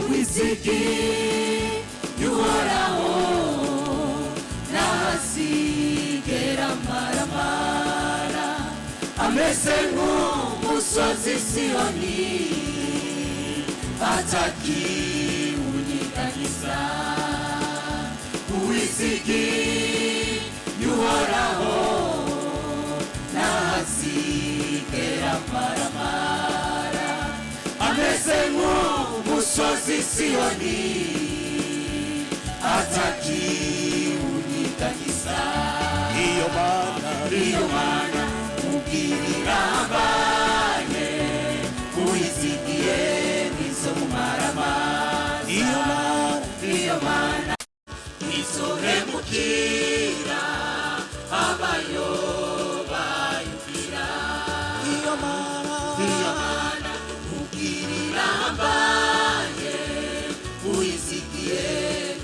wiziki yuhoraho ntazigera maramara ameze nk'umusozi Siyoni atakiwunyiganyiza wiziki yuhoraho ntazigera maramara ameze nk'umusozi Siyoni atakiwunyiganyiza iyo mana mubwirira abanye uyizigiye nizo mumaramara iyo mana izohemukira abayo bayumvira iyo mana mubwirira abanye uyizigiye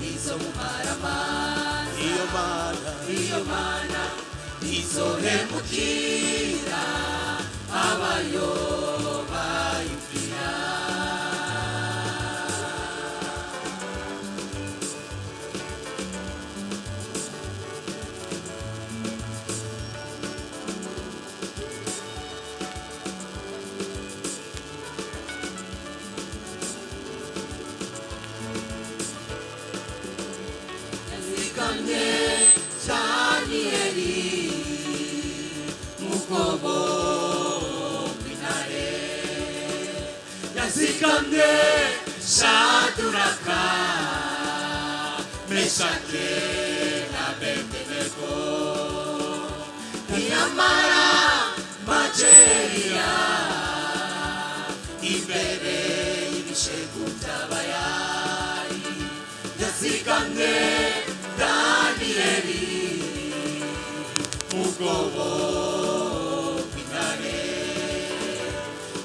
nizo mumaramara iyo mana izohemukira abayo bayumvira yazigamye Daniyeli mukobo kw'intare yazigamye Shaduraka Meshake na Abedenego ntiyamara Majeriya imbere y'ibishegu by'abayari yazigamye Daniyeli mukobo kw'intare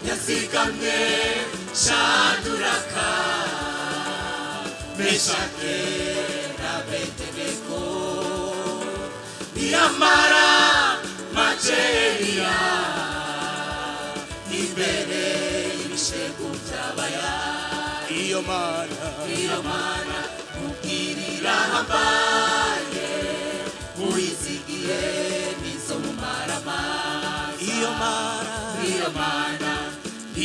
yazigamye Shaduraka Meshake na Abedenego ntiyamara Majeriya imbere y'ibishegu by'abayari iyo mana mubwirira hambaye uyizigiye nizo mumaramara iyo mana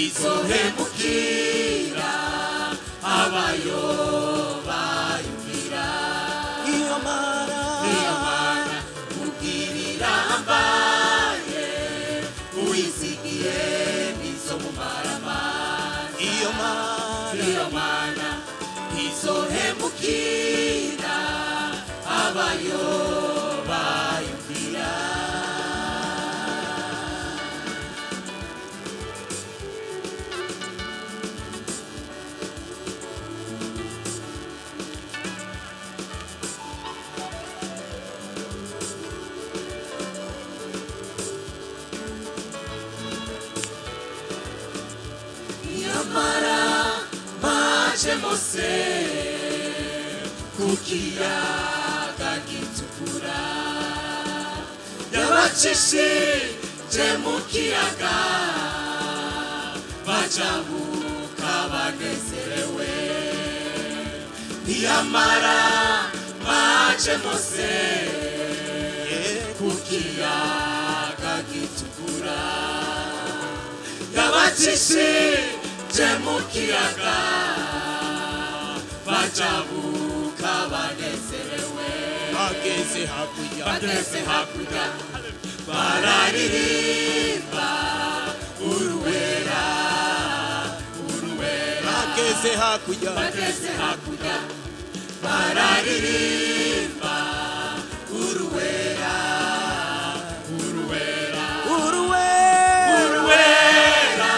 izohemukira abayo bayumvira iyo mana mubwirira hambaye uyizigiye nizo mumaramara iyo mana izohemukira abayo bayumvira yamara maje Mose kukiyaga gitukura yabacishije mu kiyaga bajabuka banezerewe ntiyamara maje Mose kukiyaga gitukura yabacishije mu kiyaga bajabuka banezerewe bageze hakurya bararirimba uruwera bageze hakurya bararirimba uruwera uruwera uruwera